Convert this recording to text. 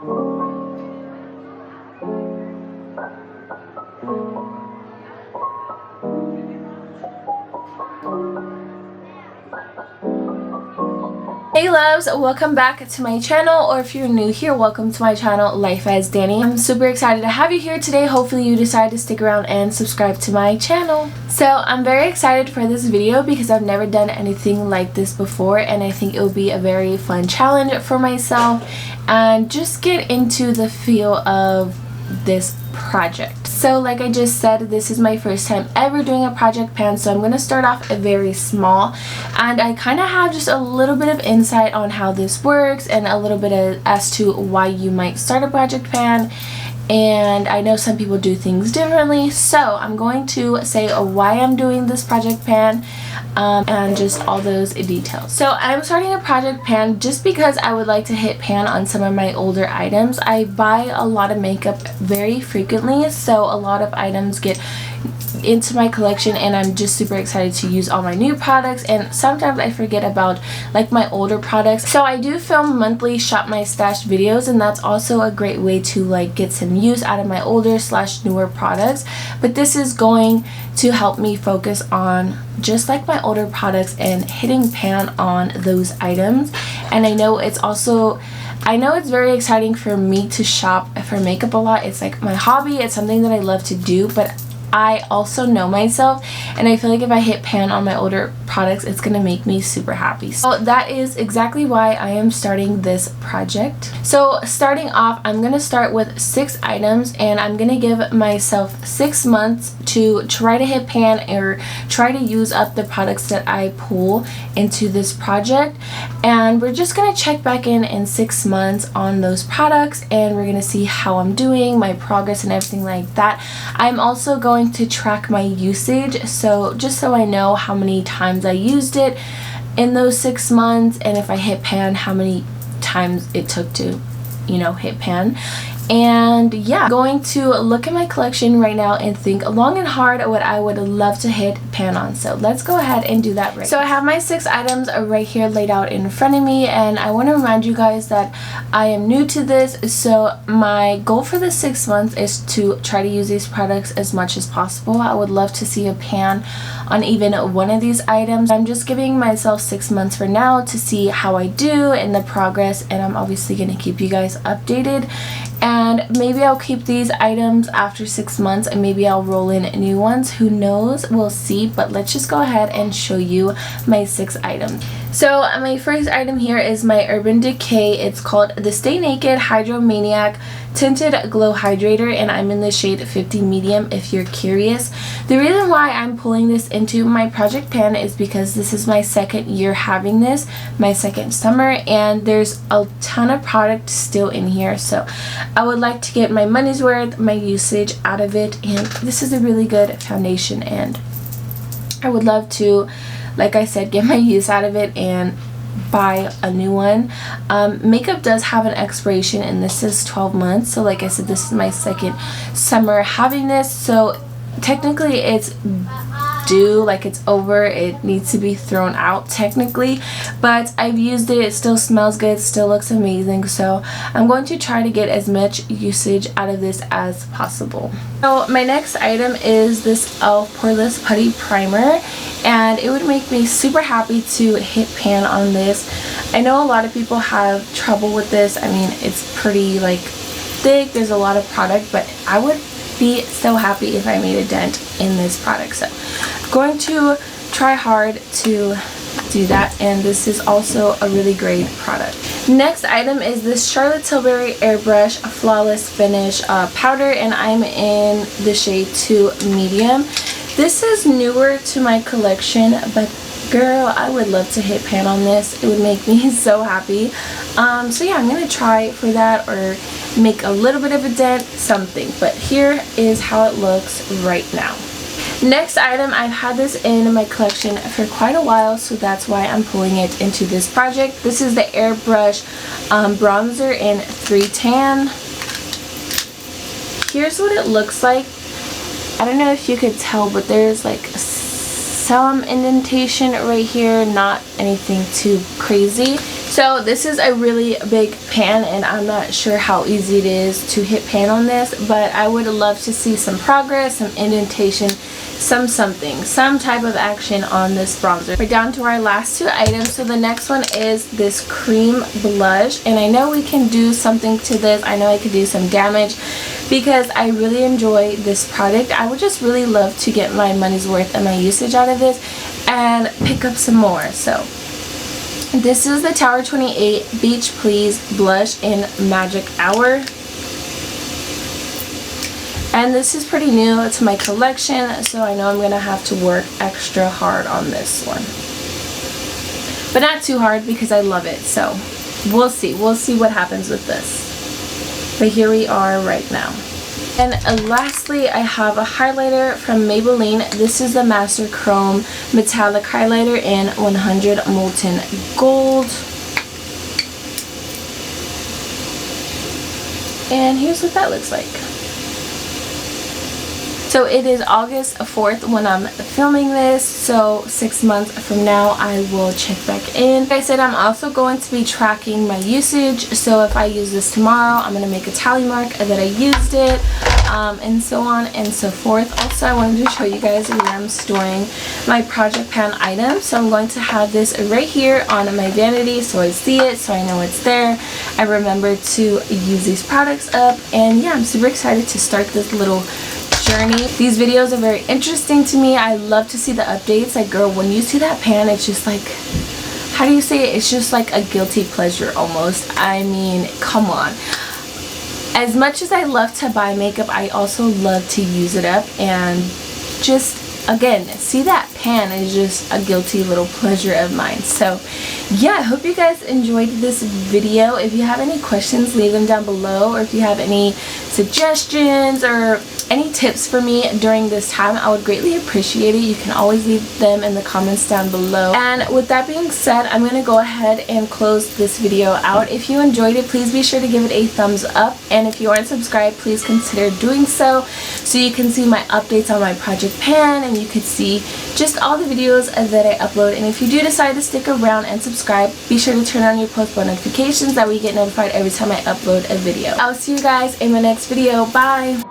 Hey loves, welcome back to my channel, or if you're new here, welcome to my channel, Life as Danny. I'm super excited to have you here today. Hopefully you decide to stick around and subscribe to my channel. So I'm very excited for this video because I've never done anything like this before, and I think it will be a very fun challenge for myself and just get into the feel of this project. So like I just said, this is my first time ever doing a project pan, so I'm going to start off very small, and I kind of have just a little bit of insight on how this works and a little bit as to why you might start a project pan. And I know some people do things differently, so I'm going to say why I'm doing this project pan and just all those details. So I'm starting a project pan just because I would like to hit pan on some of my older items. I buy a lot of makeup very frequently, so a lot of items get into my collection, and I'm just super excited to use all my new products, and sometimes I forget about like my older products. So I do film monthly shop my stash videos, and that's also a great way to like get some use out of my older / newer products. But this is going to help me focus on just like my older products and hitting pan on those items. And I know it's very exciting for me to shop for makeup a lot. It's like my hobby, it's something that I love to do, but I also know myself, and I feel like if I hit pan on my older products, it's gonna make me super happy. So that is exactly why I am starting this project. So starting off, I'm gonna start with 6 items, and I'm gonna give myself 6 months to try to hit pan or try to use up the products that I pull into this project. And we're just gonna check back in 6 months on those products, and we're gonna see how I'm doing, my progress and everything like that. I'm also going to track my usage, so just so I know how many times I used it in those 6 months, and if I hit pan, how many times it took to, hit pan. And yeah, going to look at my collection right now and think long and hard what I would love to hit pan on. So let's go ahead and do that right. So I have my 6 items right here laid out in front of me, and I want to remind you guys that I am new to this, so my goal for the 6 months is to try to use these products as much as possible. I would love to see a pan on even one of these items. I'm just giving myself 6 months for now to see how I do in the progress, and I'm obviously going to keep you guys updated. And maybe I'll keep these items after 6 months, and maybe I'll roll in new ones. Who knows? We'll see. But let's just go ahead and show you my 6 items. So my first item here is my Urban Decay. It's called the Stay Naked Hydromaniac Tinted Glow Hydrator, and I'm in the shade 50 Medium if you're curious. The reason why I'm pulling this into my project pan is because this is my 2nd year having this, my 2nd summer, and there's a ton of product still in here, so I would like to get my money's worth, my usage out of it. And this is a really good foundation, and I would love to, like I said, get my use out of it and buy a new one. Makeup does have an expiration, and this is 12 months, so like I said, this is my 2nd summer having this, so technically it's due, like it's over, it needs to be thrown out technically, but I've used it, it still smells good, still looks amazing, so I'm going to try to get as much usage out of this as possible. So my next item is this e.l.f. Poreless Putty Primer, and it would make me super happy to hit pan on this. I know a lot of people have trouble with this. I mean, it's pretty like thick, there's a lot of product, but I would be so happy if I made a dent in this product. So I'm going to try hard to do that, and this is also a really great product. Next item is this Charlotte Tilbury Airbrush Flawless Finish powder, and I'm in the shade 2 Medium. This is newer to my collection, but girl, I would love to hit pan on this. It would make me so happy. So yeah, I'm gonna try for that, or make a little bit of a dent, something. But here is how it looks right now. Next item, I've had this in my collection for quite a while, so that's why I'm pulling it into this project. This is the Airbrush bronzer in 3 Tan. Here's what it looks like. I don't know if you could tell, but there's like some indentation right here, not anything too crazy. So this is a really big pan, and I'm not sure how easy it is to hit pan on this, but I would love to see some progress, some indentation, some type of action on this bronzer. We're down to our last two items. So the next one is this cream blush, and I know we can do something to this. I know I could do some damage because I really enjoy this product. I would just really love to get my money's worth and my usage out of this and pick up some more. So this is the Tower 28 Beach Please Blush in Magic Hour. And this is pretty new to my collection, so I know I'm going to have to work extra hard on this one. But not too hard because I love it, so we'll see. We'll see what happens with this. But here we are right now. And lastly, I have a highlighter from Maybelline. This is the Master Chrome Metallic Highlighter in 100 Molten Gold. And here's what that looks like. So it is August 4th when I'm filming this, so 6 months from now I will check back in. Like I said, I'm also going to be tracking my usage, so if I use this tomorrow, I'm going to make a tally mark that I used it, and so on and so forth. Also, I wanted to show you guys where I'm storing my Project Pan items. So I'm going to have this right here on my vanity so I see it, so I know it's there. I remember to use these products up, and yeah, I'm super excited to start this little journey. These videos are very interesting to me. I love to see the updates. Like, girl, when you see that pan, it's just like, how do you say it? It's just like a guilty pleasure almost. I mean, come on. As much as I love to buy makeup, I also love to use it up, and just again, see that pan is just a guilty little pleasure of mine. So yeah, I hope you guys enjoyed this video. If you have any questions, leave them down below, or if you have any suggestions or any tips for me during this time, I would greatly appreciate it. You can always leave them in the comments down below. And with that being said, I'm going to go ahead and close this video out. If you enjoyed it, please be sure to give it a thumbs up, and if you aren't subscribed, please consider doing so you can see my updates on my Project Pan, and you could see just all the videos that I upload. And if you do decide to stick around and subscribe, be sure to turn on your post bell notifications, that way you get notified every time I upload a video. I'll see you guys in my next video. Bye!